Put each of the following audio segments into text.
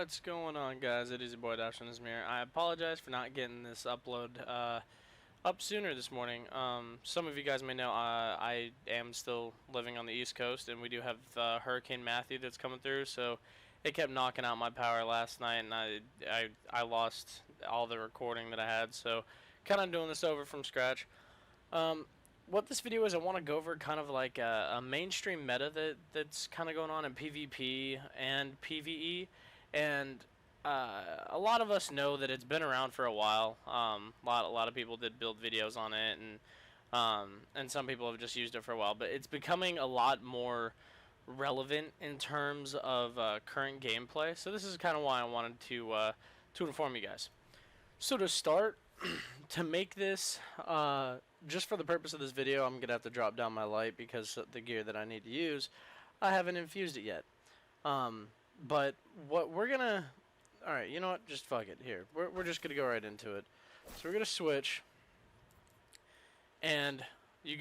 What's going on, guys? It is your boy Adoptionism here. I apologize for not getting this upload up sooner this morning. Some of you guys may know I am still living on the East Coast, and we do have Hurricane Matthew that's coming through, so it kept knocking out my power last night, and I lost all the recording that I had, so kind of doing this over from scratch. What this video is, I want to go over kind of like a mainstream meta that's kind of going on in PvP and PvE, and a lot of us know that it's been around for a while. A lot of people did build videos on it, and some people have just used it for a while. But it's becoming a lot more relevant in terms of current gameplay. So this is kind of why I wanted to inform you guys. So to start, to make this just for the purpose of this video, I'm gonna have to drop down my light because the gear that I need to use, I haven't infused it yet. But what we're gonna, all right, you know what? Just fuck it. Here, we're just gonna go right into it. So we're gonna switch, and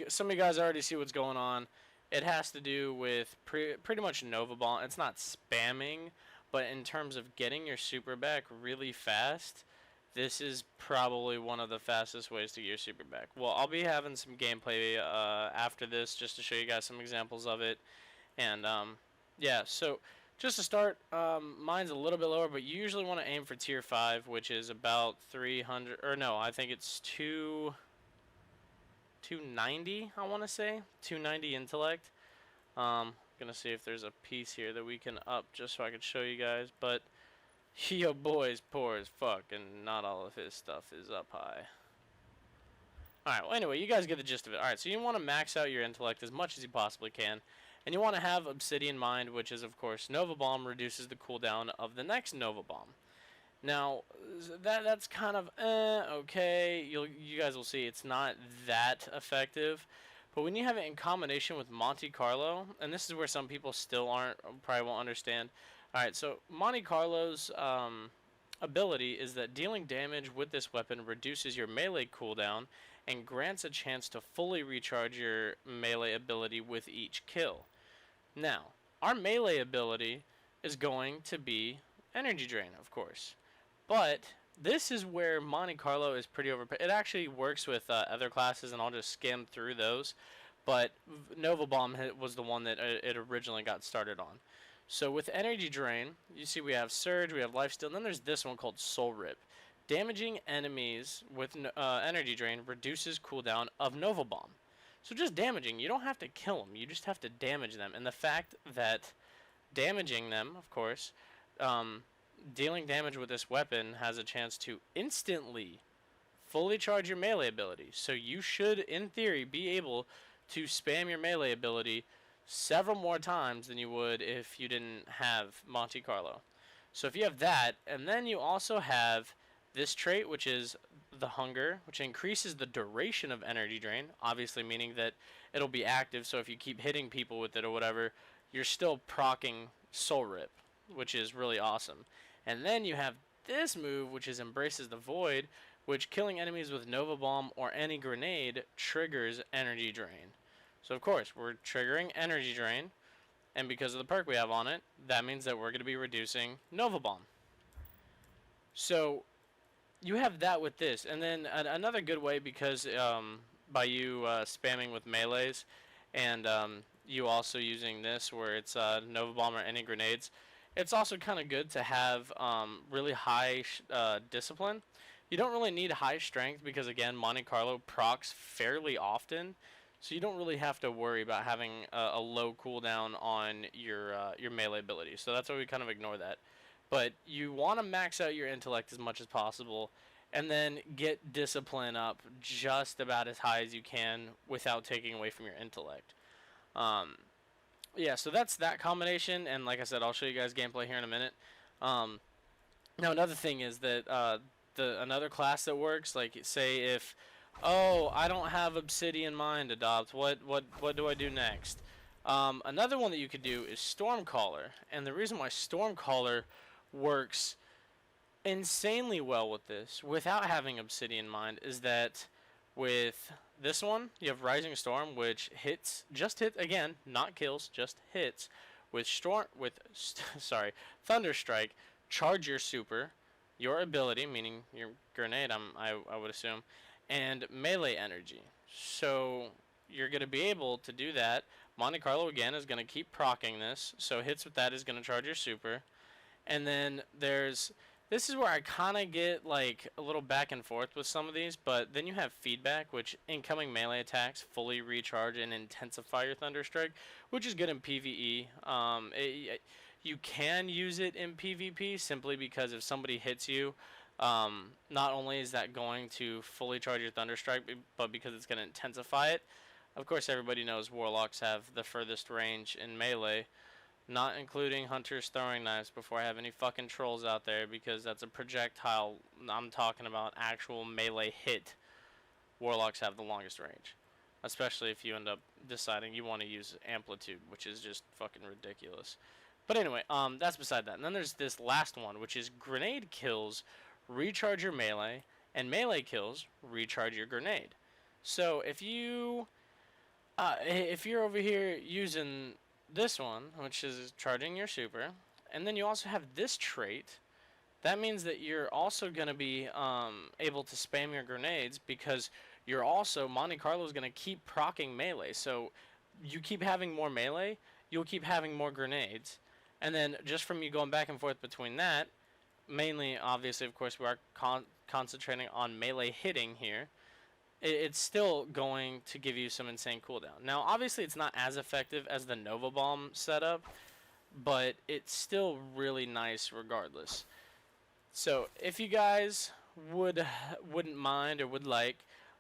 some of you guys already see what's going on. It has to do with pretty much Nova Bomb. It's not spamming, but in terms of getting your super back really fast, this is probably one of the fastest ways to get your super back. Well, I'll be having some gameplay after this just to show you guys some examples of it. And yeah, so just to start, mine's a little bit lower, but you usually want to aim for tier 5, which is about 300, or no, I think it's 290, I want to say. 290 intellect. Gonna see if there's a piece here that we can up just so I can show you guys, but your boy's poor as fuck, and not all of his stuff is up high. Alright, well anyway, you guys get the gist of it. Alright, so you want to max out your intellect as much as you possibly can, and you want to have Obsidian Mind, which is of course Nova Bomb reduces the cooldown of the next Nova Bomb. Now, that's kind of okay. You guys will see it's not that effective, but when you have it in combination with Monte Carlo, and this is where some people still probably won't understand. Alright, so Monte Carlo's ability is that dealing damage with this weapon reduces your melee cooldown and grants a chance to fully recharge your melee ability with each kill. Now, our melee ability is going to be Energy Drain, of course. But this is where Monte Carlo is pretty overpowered. It actually works with other classes, and I'll just skim through those. But Nova Bomb was the one that it originally got started on. So with Energy Drain, you see we have Surge, we have Lifesteal, and then there's this one called Soul Rip. Damaging enemies with Energy Drain reduces cooldown of Nova Bomb. So just damaging, you don't have to kill them, you just have to damage them. And the fact that damaging them, of course, dealing damage with this weapon has a chance to instantly fully charge your melee ability. So you should, in theory, be able to spam your melee ability several more times than you would if you didn't have Monte Carlo. So if you have that, and then you also have this trait, which is the Hunger, which increases the duration of Energy Drain, obviously meaning that it'll be active, so if you keep hitting people with it or whatever, you're still proccing Soul Rip, which is really awesome. And then you have this move, which is Embraces the Void, which killing enemies with Nova Bomb or any grenade triggers Energy Drain. So of course, we're triggering Energy Drain, and because of the perk we have on it, that means that we're going to be reducing Nova Bomb. So you have that with this, and then another good way, because by you spamming with melees, and you also using this where it's Nova Bomb or any grenades, it's also kind of good to have really high discipline. You don't really need high strength because, again, Monte Carlo procs fairly often, so you don't really have to worry about having a low cooldown on your melee ability. So that's why we kind of ignore that. But you want to max out your intellect as much as possible, and then get discipline up just about as high as you can without taking away from your intellect. Yeah, so that's that combination, and like I said, I'll show you guys gameplay here in a minute. Now another thing is that another class that works, like say if, oh, I don't have Obsidian Mind Adopt, what do I do next? Another one that you could do is Stormcaller, and the reason why Stormcaller works insanely well with this without having Obsidian Mind is that with this one, you have Rising Storm, which just hits, again, not kills, just hits, with Thunder Strike, charge your super, your ability, meaning your grenade, I would assume, and melee energy. So you're going to be able to do that. Monte Carlo, again, is going to keep proccing this, so hits with that is going to charge your super. And then this is where I kind of get like a little back and forth with some of these, but then you have feedback, which incoming melee attacks fully recharge and intensify your Thunderstrike, which is good in PvE. You can use it in PvP simply because if somebody hits you, not only is that going to fully charge your Thunderstrike, but because it's going to intensify it. Of course, everybody knows Warlocks have the furthest range in melee, not including Hunter's throwing knives before I have any fucking trolls out there, because that's a projectile. I'm talking about actual melee hit. Warlocks have the longest range, especially if you end up deciding you want to use amplitude, which is just fucking ridiculous. But anyway, that's beside that. And then there's this last one, which is grenade kills recharge your melee, and melee kills recharge your grenade. So if you're over here using this one, which is charging your super, and then you also have this trait, that means that you're also going to be able to spam your grenades, because you're also, Monte Carlo is going to keep proccing melee. So you keep having more melee, you'll keep having more grenades. And then just from you going back and forth between that, mainly, obviously, of course, we are concentrating on melee hitting here, it's still going to give you some insane cooldown. Now, obviously, it's not as effective as the Nova Bomb setup, but it's still really nice regardless. So, if you guys wouldn't mind or would like,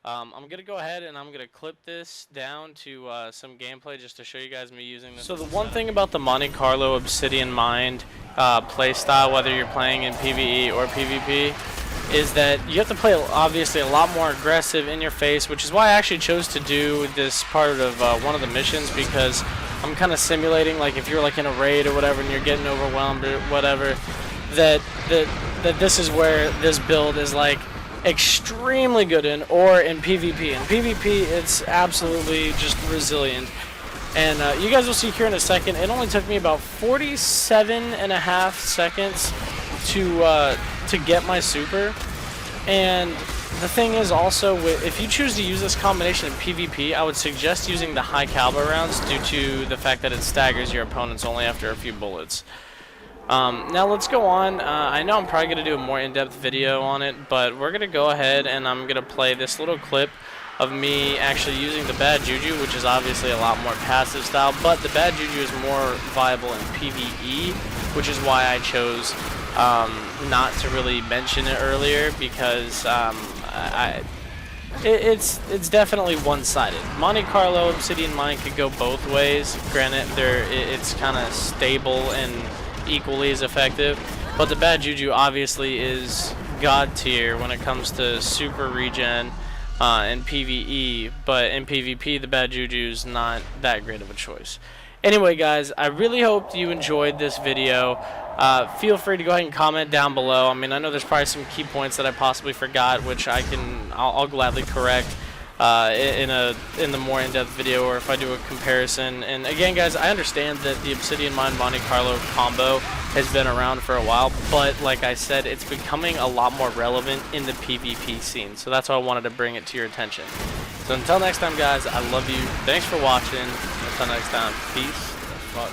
I'm going to go ahead and I'm going to clip this down to some gameplay just to show you guys me using this. So the one thing about the Monte Carlo Obsidian Mind playstyle, whether you're playing in PvE or PvP, is that you have to play obviously a lot more aggressive in your face, which is why I actually chose to do this part of one of the missions, because I'm kind of simulating, like if you're like in a raid or whatever and you're getting overwhelmed or whatever, that this is where this build is like extremely good in, or in PvP. In PvP, it's absolutely just resilient. And you guys will see here in a second, it only took me about 47.5 seconds to get my super. And the thing is also, if you choose to use this combination in PvP, I would suggest using the high caliber rounds due to the fact that it staggers your opponents only after a few bullets. Now let's go on. I know I'm probably going to do a more in-depth video on it, but we're going to go ahead and I'm going to play this little clip of me actually using the bad juju, which is obviously a lot more passive style, but the bad juju is more viable in PvE, which is why I chose not to really mention it earlier, because it's definitely one-sided. Monte Carlo Obsidian Mind could go both ways. Granted, it's kind of stable and equally as effective, but the bad juju obviously is god tier when it comes to super regen in PvE, but in PvP the bad juju is not that great of a choice. Anyway guys, I really hope you enjoyed this video. Feel free to go ahead and comment down below. I mean, I know there's probably some key points that I possibly forgot, which I'll gladly correct in the more in-depth video, or if I do a comparison. And again guys, I understand that the Obsidian Mind Monte Carlo combo has been around for a while, but like I said, it's becoming a lot more relevant in the PvP scene, so that's why I wanted to bring it to your attention. So until next time guys, I love you, thanks for watching, until next time, peace the fuck